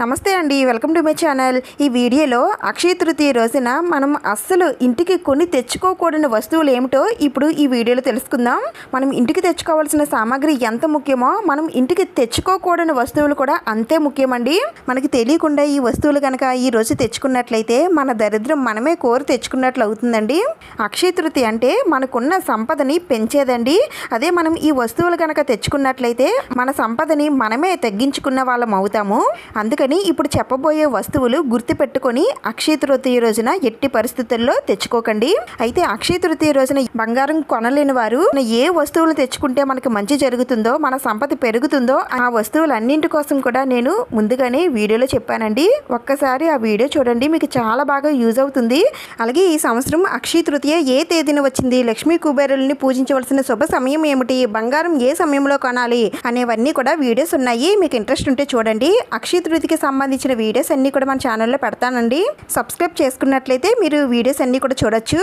నమస్తే అండి, welcome to my channel. ఈ వీడియోలో అక్షయ తృతీయ రోజున మనం అస్సలు ఇంటికి కొని తెచ్చుకోకూడని వస్తువులు ఏమిటో ఇప్పుడు ఈ వీడియోలో తెలుసుకుందాం. మనం ఇంటికి తెచ్చుకోవాల్సిన సామాగ్రి ఎంత ముఖ్యమో మనం ఇంటికి తెచ్చుకోకూడని వస్తువులు కూడా అంతే ముఖ్యమండి. మనకి తెలియకుండా ఈ వస్తువులు కనుక ఈ రోజు తెచ్చుకున్నట్లయితే మన దరిద్రం మనమే కోరి తెచ్చుకున్నట్లు అవుతుందండి. అక్షయ తృతీయ అంటే మనకున్న సంపదని పెంచేదండి. అదే మనం ఈ వస్తువులు కనుక తెచ్చుకున్నట్లయితే మన సంపదని మనమే తగ్గించుకున్న వాళ్ళం అవుతాము. అందుకని ఇప్పుడు చెప్పబోయే వస్తువులు గుర్తుపెట్టుకొని అక్షయ తృతీయ రోజున ఎట్టి పరిస్థితుల్లో తెచ్చుకోకండి. అయితే అక్షయ తృతీయ రోజున బంగారం కొనలేని వారు ఏ వస్తువులు తెచ్చుకుంటే మనకి మంచి జరుగుతుందో, మన సంపద పెరుగుతుందో ఆ వస్తువులన్నింటి కోసం కూడా నేను ముందుగానే వీడియోలో చెప్పానండి. ఒక్కసారి ఆ వీడియో చూడండి, మీకు చాలా బాగా యూజ్ అవుతుంది. అలాగే ఈ సంవత్సరం అక్షయ తృతీయ ఏ తేదీన వచ్చింది, లక్ష్మీ కుబేరుల్ని పూజించవలసిన శుభ సమయం ఏమిటి, బంగారం ఏ సమయంలో కొనాలి అనేవన్నీ కూడా వీడియోస్ ఉన్నాయి. మీకు ఇంట్రెస్ట్ ఉంటే చూడండి. అక్షయ తృతీయకి సంబంధించిన వీడియోస్ అన్నీ కూడా మన ఛానల్లో పెడతానండి. సబ్స్క్రైబ్ చేసుకున్నట్లయితే మీరు వీడియోస్ అన్నీ కూడా చూడొచ్చు.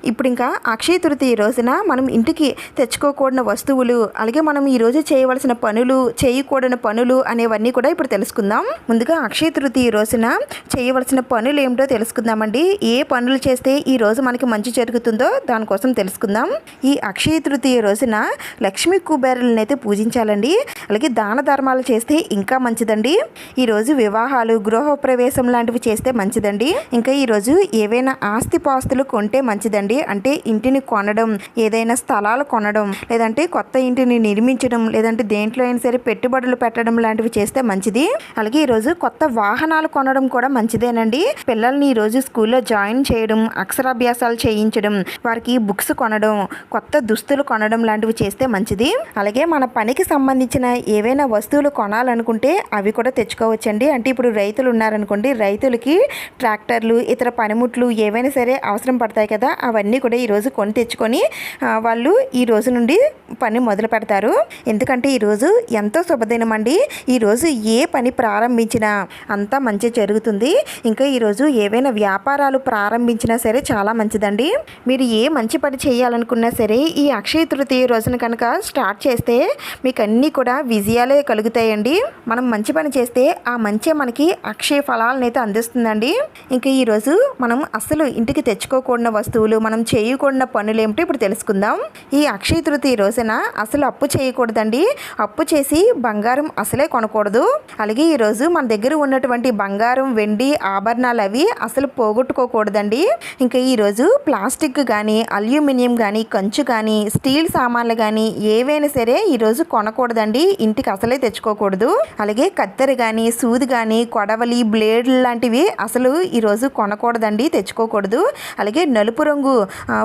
ఇప్పుడు ఇంకా అక్షయ తృతీయ రోజున మనం ఇంటికి తెచ్చుకోకూడని వస్తువులు, అలాగే మనం ఈరోజు చేయవలసిన పనులు, చేయకూడని పనులు అనేవన్నీ కూడా ఇప్పుడు తెలుసుకుందాం. ముందుగా అక్షయ తృతీయ రోజున చేయవలసిన పనులు ఏమిటో తెలుసుకుందామండి. ఏ పనులు చేస్తే ఈ రోజు మనకి మంచి జరుగుతుందో దానికోసం తెలుసుకుందాం. ఈ అక్షయ తృతీయ రోజున లక్ష్మీ కుబేరులను అయితే పూజించాలండి. అలాగే దాన ధర్మాలు చేస్తే ఇంకా మంచిదండి. ఈరోజు వివాహాలు, గృహప్రవేశం లాంటివి చేస్తే మంచిదండి. ఇంకా ఈరోజు ఏవైనా ఆస్తిపాస్తులు కొంటే మంచిదండి. అంటే ఇంటిని కొనడం, ఏదైనా స్థలాలు కొనడం, లేదంటే కొత్త ఇంటిని నిర్మించడం, లేదంటే దేంట్లో అయినా సరే పెట్టుబడులు పెట్టడం లాంటివి చేస్తే మంచిది. అలాగే ఈరోజు కొత్త వాహనాలు కొనడం కూడా మంచిదేనండి. పిల్లల్ని ఈరోజు స్కూల్లో జాయిన్ చేయడం, అక్షరాభ్యాసాలు చేయించడం, వారికి బుక్స్ కొనడం, కొత్త దుస్తులు కొనడం లాంటివి చేస్తే మంచిది. అలాగే మన పనికి సంబంధించిన ఏవైనా వస్తువులు కొనాలనుకుంటే అవి కూడా తెచ్చుకోవచ్చండి. అంటే ఇప్పుడు రైతులు ఉన్నారనుకోండి, రైతులకి ట్రాక్టర్లు, ఇతర పనిముట్లు ఏవైనా సరే అవసరం పడతాయి కదా, అవన్నీ కూడా ఈరోజు కొని తెచ్చుకొని వాళ్ళు ఈ రోజు నుండి పని మొదలు పెడతారు. ఎందుకంటే ఈరోజు ఎంతో శుభదినం అండి. ఈరోజు ఏ పని ప్రారంభించినా అంతా మంచి జరుగుతుంది. ఇంకా ఈరోజు ఏవైనా వ్యాపారాలు ప్రారంభించినా సరే చాలా మంచిదండి. మీరు ఏ మంచి పని చేయాలనుకున్నా సరే ఈ అక్షయ తృతీయ రోజున కనుక స్టార్ట్ చేస్తే మీకు అన్నీ కూడా విజయాలే కలుగుతాయండి. మనం మంచి పని చేస్తే ఆ మంచి మనకి అక్షయ ఫలాలను అయితే అందిస్తుందండి. ఇంకా ఈరోజు మనం అస్సలు ఇంటికి తెచ్చుకోకూడని వస్తువులు, మనం చేయకూడని పనులు ఏమిటో ఇప్పుడు తెలుసుకుందాం. ఈ అక్షయ తృతీయ రోజున అసలు అప్పు చేయకూడదండి. అప్పు చేసి బంగారం అసలే కొనకూడదు. అలాగే ఈరోజు మన దగ్గర ఉన్నటువంటి బంగారం, వెండి ఆభరణాలు అవి అసలు పోగొట్టుకోకూడదండి. ఇంకా ఈరోజు ప్లాస్టిక్ కానీ, అల్యూమినియం కానీ, కంచు కానీ, స్టీల్ సామాన్లు కానీ ఏవైనా సరే ఈరోజు కొనకూడదండి. ఇంటికి అసలే తెచ్చుకోకూడదు. అలాగే కత్తెర కానీ, సూది కానీ, కొడవలి, బ్లేడ్లు లాంటివి అసలు ఈరోజు కొనకూడదండి, తెచ్చుకోకూడదు. అలాగే నలుపు రంగు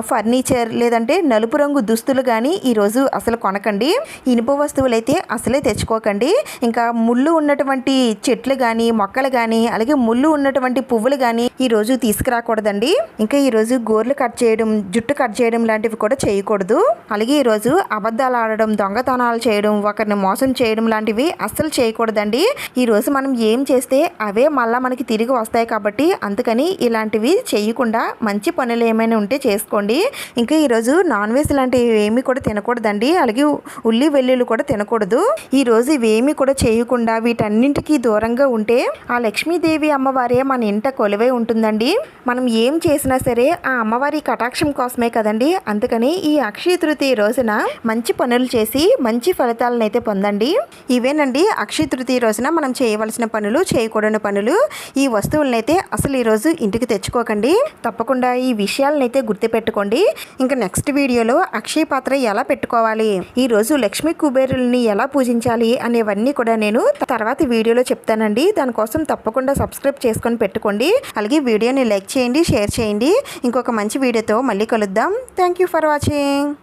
ఫర్నిచర్ లేదంటే నలుపు రంగు దుస్తులు కానీ ఈరోజు అసలు కొనకండి. ఇనుప వస్తువులు అయితే అసలే తెచ్చుకోకండి. ఇంకా ముళ్ళు ఉన్నటువంటి చెట్లు కానీ, మొక్కలు కానీ, అలాగే ముళ్ళు ఉన్నటువంటి పువ్వులు కానీ ఈరోజు తీసుకురాకూడదండి. ఇంకా ఈరోజు గోర్లు కట్ చేయడం, జుట్టు కట్ చేయడం లాంటివి కూడా చేయకూడదు. అలాగే ఈరోజు అబద్ధాలు ఆడడం, దొంగతనాలు చేయడం, ఒకరిని మోసం చేయడం లాంటివి అస్సలు చేయకూడదండి. ఈరోజు మనం ఏం చేస్తే అవే మళ్ళీ మనకి తిరిగి వస్తాయి కాబట్టి అందుకని ఇలాంటివి చేయకుండా మంచి పనులు ఏమైనా ఉంటే చేసుకోండి. ఇంకా ఈరోజు నాన్ వెజ్ లాంటివి ఏమీ కూడా తినకూడదండి. అలాగే ఉల్లి వెల్లుల్లి కూడా తినకూడదు. ఈరోజు ఇవేమీ కూడా చేయకుండా వీటన్నింటికి దూరంగా ఉంటే ఆ లక్ష్మీదేవి అమ్మవారే మన ఇంట కొలువై ఉంటుందండి. మనం ఏం చేసినా సరే ఆ అమ్మవారి కటాక్షం కోసమే కదండి. అందుకని ఈ అక్షయ తృతీయ రోజున మంచి పనులు చేసి మంచి ఫలితాలను అయితే పొందండి. ఇవేనండి అక్షయ తృతీయ రోజున మనం చేయవలసిన పనులు, చేయకూడని పనులు. ఈ వస్తువులను అయితే అసలు ఈరోజు ఇంటికి తెచ్చుకోకండి. తప్పకుండా ఈ విషయాలను అయితే గుర్తుపెట్టుకోండి. ఇంకా నెక్స్ట్ వీడియోలో అక్షయ పాత్ర ఎలా పెట్టుకోవాలి, ఈరోజు లక్ష్మీ కుబేరుల్ని ఎలా పూజించాలి అనేవన్నీ కూడా నేను తర్వాత వీడియోలో చెప్తానండి. దానికోసం తప్పకుండా సబ్స్క్రైబ్ చేసుకొని పెట్టుకోండి. అలాగే వీడియోని లైక్ చేయండి, షేర్ చేయండి. ఇంకొక మంచి వీడియోతో మళ్ళీ కలుద్దాం. Thank you for watching.